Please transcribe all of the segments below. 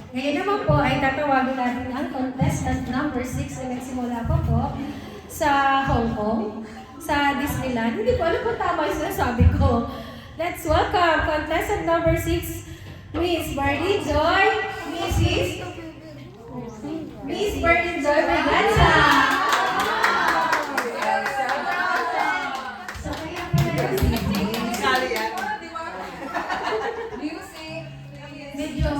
Ngayon naman po ay tatawagin natin ang contestant number 6 na nagsimula pa po sa Hong Kong, sa Disneyland. Hindi ko alam kung tama yung sinasabi ko. Let's welcome contestant number 6, Miss Bernie Joy, Miss Bernie Joy Berganza. So, kaya pala medyo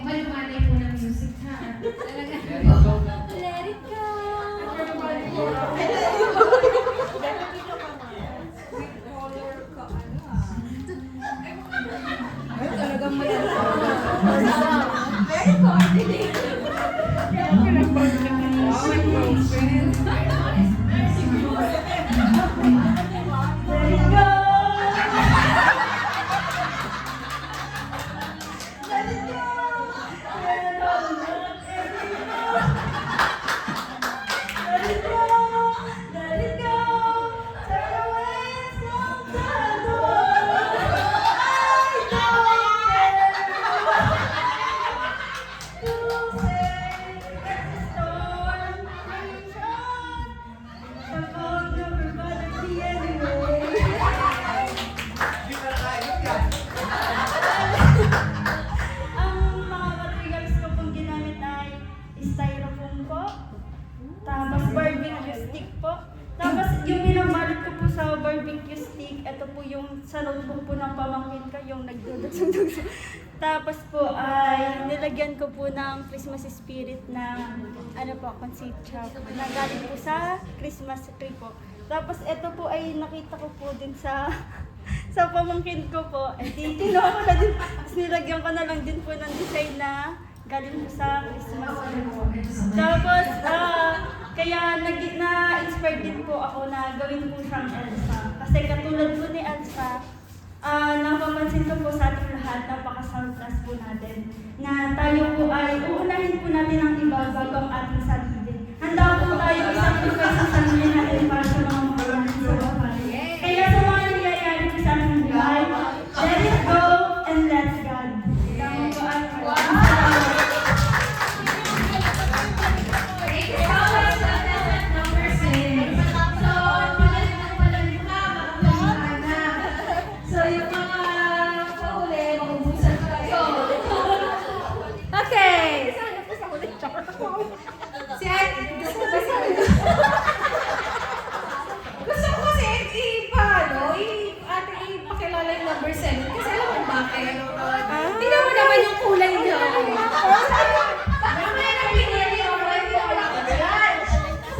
malumanay po ng music, ha? Let it go! Ay, talagang malala. Styrofoam po, tapos barbecue stick po. Tapos yung pinamalit ko po sa barbecue stick, ito po yung sa notebook po ng pamangkin ko, yung nagdudugtong. Tapos po ay nilagyan ko po ng Christmas spirit na ano po, conceitra na galing po sa Christmas tree po. Tapos ito po ay nakita ko po din sa sa pamangkin ko po. Kinuha ko na din, tapos nilagyan ko na lang din po ng design na galing po sa Christmas tree po. Tapos, kaya na-inspired din po ako na gawin po siyang Elsa. Kasi katulad po ni Elsa, napapansin ko po sa ating lahat, napaka-selfless po natin. Na tayo po ay uunahin po natin ang iba bago ang ating sarili. Handa po tayo i-sacrifice ang sarili natin para sa mga mahal sa buhay. Kaya sa mga nangyayari po sa ating buhay, let it go and let God. Tama po at si Ate, gusto ko kasi ipakilala yung number 7 kasi alam mo bakit? Tingnan mo naman yung kulay niya. Mamaya na pinili yung hindi ako nakagalan.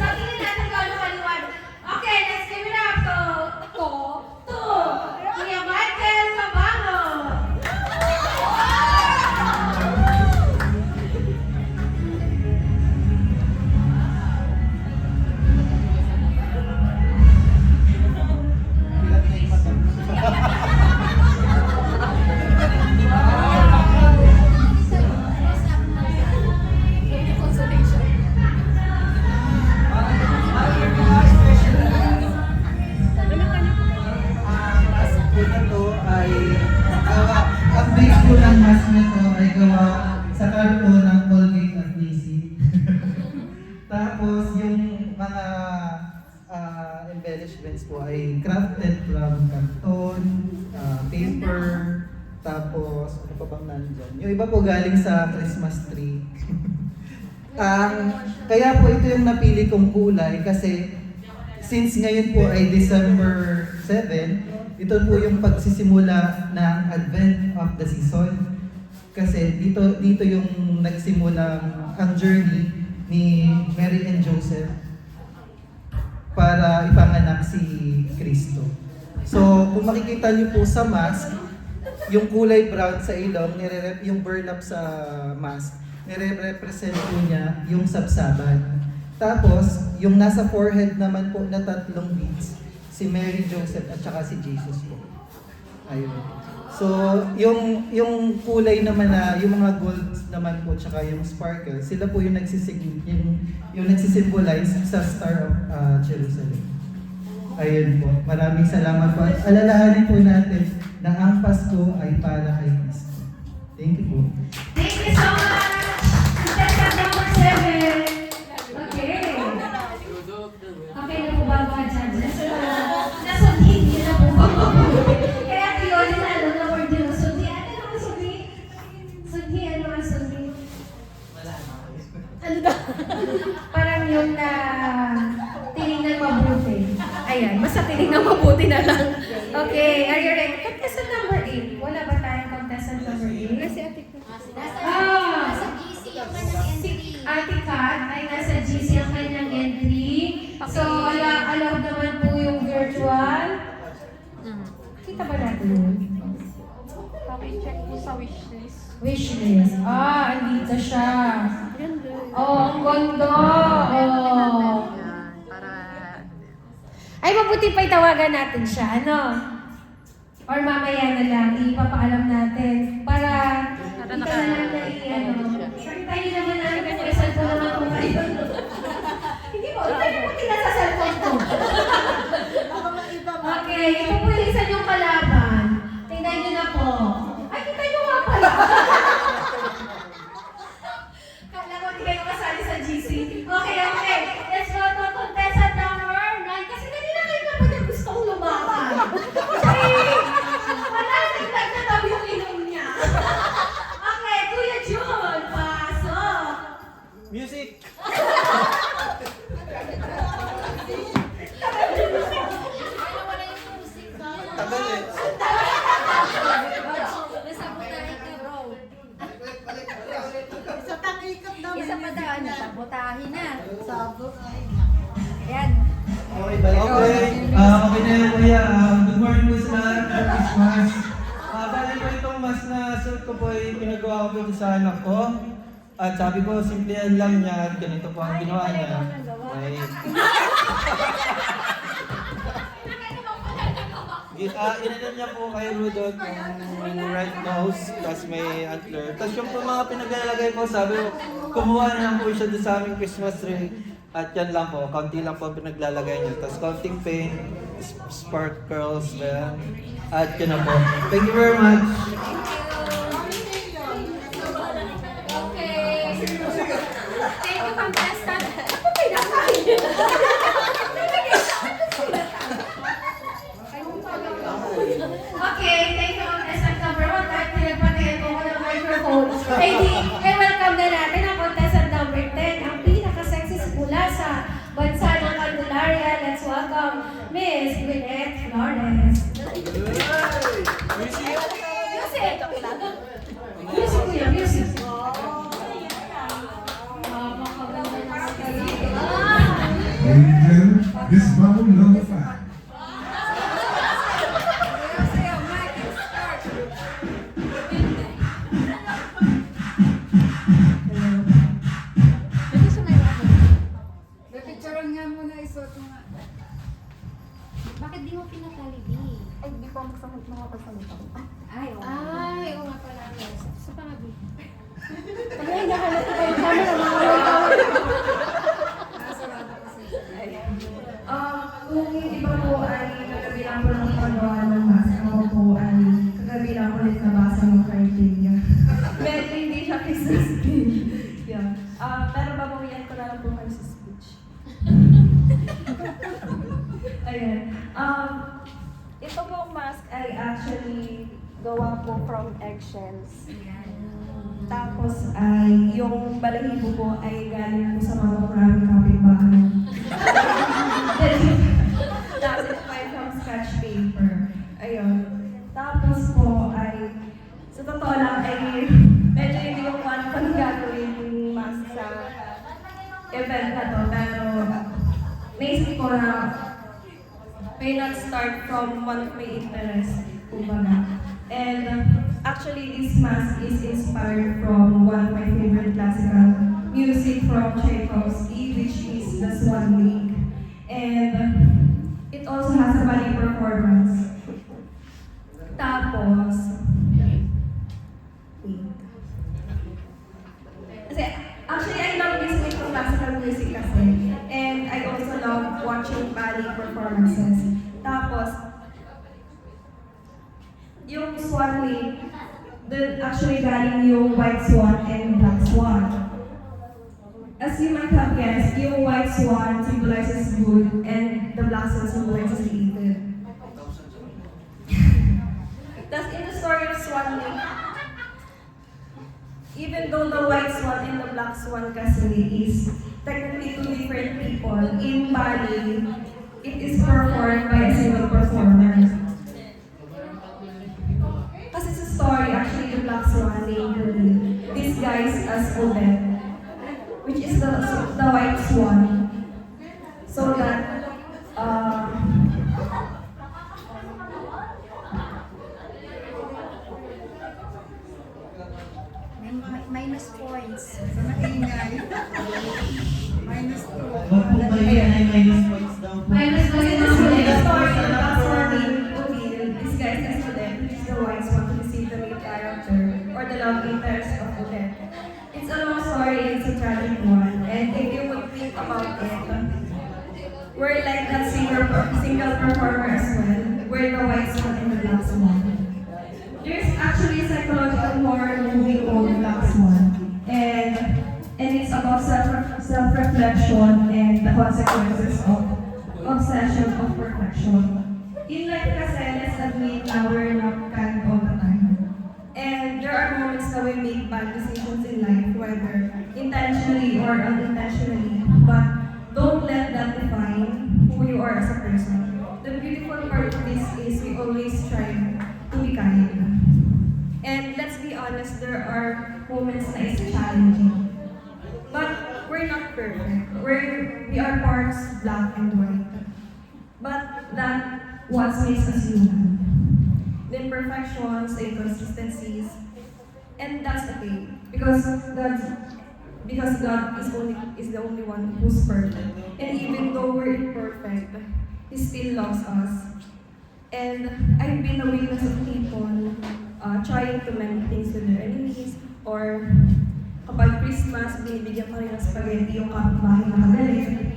So, tingnan natin kung ano kaliwan. Okay, let's give it up to Kuya Michael Cabango. Ang base po ng mask na to ay gawa sa karton ng Colgate at Macy. Tapos yung mga embellishments po ay crafted from karton, paper, tapos ano pa bang nandyan? Yung iba po galing sa Christmas tree. Kaya po ito yung napili kong kulay kasi since ngayon po ay December 7, ito po yung pagsisimula ng Advent of the Season. Kasi dito yung nagsimula ang journey ni Mary and Joseph para ipanganak si Kristo. So, kung makikita niyo po sa mask, yung kulay brown sa ilong, yung burlap sa mask, nire-represent po niya yung sabsaban. Tapos, yung nasa forehead naman po na 3 beads, si Mary, Joseph, at saka si Jesus po. Ayun. So, yung kulay naman na, yung mga gold naman po, tsaka yung sparkle, sila po yung nagsisimbolize sa Star of Jerusalem. Ayun po. Maraming salamat po. At alalahanin po natin na ang Pasko ay para kay Kristo. Thank you po. Thank you so much! Parang yung na tinignan mabuti. Ayan, basta tinignan mabuti na lang. Okay, are you ready? Contestant number 8. Wala ba tayong contestant number 8? Kasi ate ko. Nasa GC yung kanyang entry. Ate Kat ay nasa GC ang kanyang entry. So, allowed naman po yung virtual. Kita ba natin yun? Paki-check po sa wishlist. Wishlist. Andito siya. Oh, ang ganda. Oh. Ay, mabuti pa itawagan natin siya, ano? Or mamaya na lang, ipapaalam natin para kita na lang na i-ano. Nakita niyo naman namin kung may cellphone naman kung kayo. Hindi po, ito yung puti na sa cellphone ko. Okay, ito po yung isa niyong kalaban. Tingnan niyo na po. Ay, kita niyo nga pala. Kala ko hindi kayo kasali sa GC. Okay. Let's go to contestant number 9. Kasi kanina kayo na pa niya gustong lumaban. Okay. Wala, nagtagtataw yung ilong niya. Okay, Kuya Jun, pasok. Music! Tagal eh. Isa pa daw, sabotahin na. Ayan. Okay, okay na yun kuya. Good morning po sa lahat. Happy Christmas. Bali po itong mas na suit ko po ay pinagawa ko po sa anak ko. At sabi ko, simplihan lang niya at ganito po ang ginawa niya. Okay. Inanan niya po kay Rudolph yung right nose, tapos may antler. Tapos yung po mga pinaglalagay ko, sabi ko, kumuha na lang po siya doon sa aming Christmas tree. At yan lang po, kaunti lang po pinaglalagay niya. Tapos counting paint, sparkles, ba? At yun na po. Thank you very much. Okay. Thank you, contestant. Ako may nakain. Okay, thank you, contestant number 1. Kahit pinagpatayan ko ng microphone. Welcome na natin ang contestant number 10. Ang pinaka-sexy mula sa bansa ng Candelaria. Let's welcome Miss Gwyneth Flores. Music! Music kuya, music. Makaganda naman kayo. Angel, this bubble number 5. Picturean nga muna, isuot mo nga. Bakit di mo pinatali, Di? Ay, di pa magsamot mga kasamot ako. Ay, oo nga pala. Sa pangabi. Ay, nakalata kayo camera, mga wala. Kung yung iba po ay kagabi lang po ng paggawa ng mask, ako po ay kagabi lang po ulit nabasa ng criteria. Medyo hindi siya Christmas tree. Yeah. Pero babawian ko na lang po kayo sa speech. Ayan. Ito pong mask ay actually gawa po from eggshells. Tapos ay yung balahibo po ay galing po sa mga maraming kapitbahay. Classified from scratch paper. Ayun. Tapos po ay, sa totoo lang ay medyo hindi ko kung ano pang gagawin yung mask sa event na to. Pero naisip ko na may not start from one of my interests, kumbaga. And actually, this mask is inspired from one of my favorite classical music from Tchaikovsky, which is the Swan Lake. And it also has a ballet performance. Tapos, kasi actually, I love listening to classical music kasi. And I also love watching ballet performances. Tapos, yung Swan Lake, dun actually galing yung White Swan and Black Swan. As you might have guessed, yung White Swan symbolizes good and the Black Swan symbolizes evil. Thus, in the story of Swan Lake, Even though the white swan and the black swan kasi is technically two different people, in Bali, it is performed by a single performer. Kasi sa story, actually, the black swan named disguised as Obed, which is the white swan. So that, Minus points. Sa maingay. Minus 2. Huwag po kayo ay minus points daw po. Minus kasi kasi the na story, the black swan named Odile, disguised as Odette, which is the white swan to deceive the main character, or the love interest of Odette. It's a long story, it's a tragic one, and if you would think about it, we're like that single performer as well. We're the white swan and the black swan. There's actually a psychological horror movie called Black Swan, and it's about self-reflection and the consequences of obsession of perfection. In life kasi, let's admit na we're not kind all the time. And there are moments that we make bad decisions in life, whether intentionally or unintentionally, but don't let that define who you are as a person. The beautiful part of this is we always strive to be kind. And let's be honest, there are moments that is challenging. But we're not perfect. We are parts black and white. But that what makes us human. The imperfections, the inconsistencies, and that's okay. Because God is the only one who's perfect. And even though we're imperfect, He still loves us. And I've been a witness of people trying to mend things with their enemies, or kapag Christmas, binibigyan pa rin ng spaghetti yung kapitbahay na kagalit.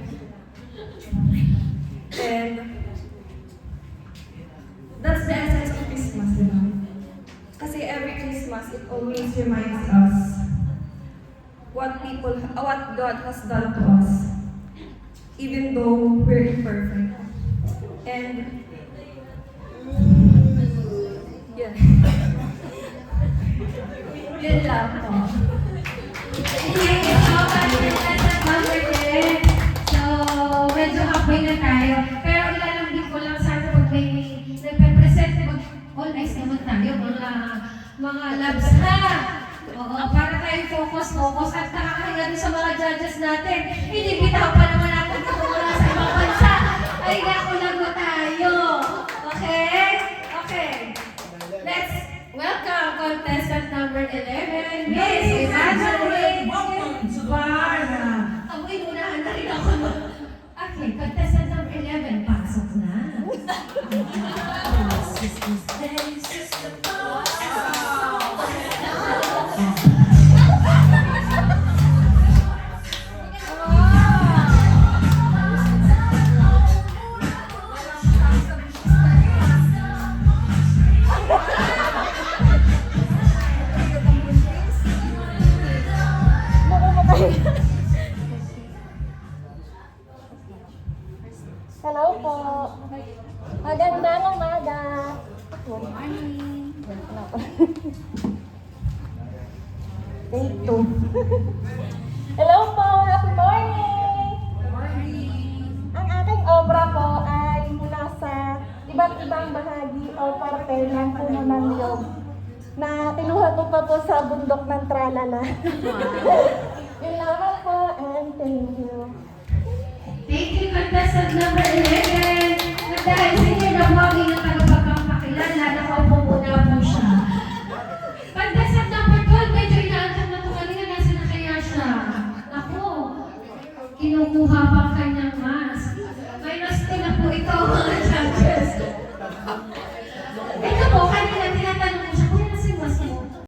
And that's the essence of Christmas, di ba? Kasi every Christmas, it always reminds us what God has done to us, even though we're imperfect. And yeah. Yun lang po. Thank you so much for that number 10. So, medyo halfway na tayo. Pero ilalambing ko lang sana pag may nagpe-present, all eyes naman tayo, mga labs na. Oo, para tayo focus at nakakahinga din sa mga judges natin. Hindi bitaw pa naman natin ito mula sa ibang bansa. Ay, naku lang na tayo. Okay? Okay. Let's welcome contestant number 11, Miss Evangeline Barra. Amoy, unahan na rin ako. Okay, contestant number 11, pasok na. Hello po. Magandang umaga. Good morning. Day 2. Hello po. Happy morning. Good morning. Ang aking obra po ay mula sa iba't ibang bahagi o parte ng puno ng niyog na kinuha ko pa po sa bundok ng Tralala. Yun lamang po and thank you. Thank you, contestant number 11. At dahil sa inyo na po ang inyong tagapagpapakilala, nakaupo muna po siya. Contestant number 12, medyo inaantok na po kanina, nasa na kaya siya? Ako, kinukuha pa ang kanya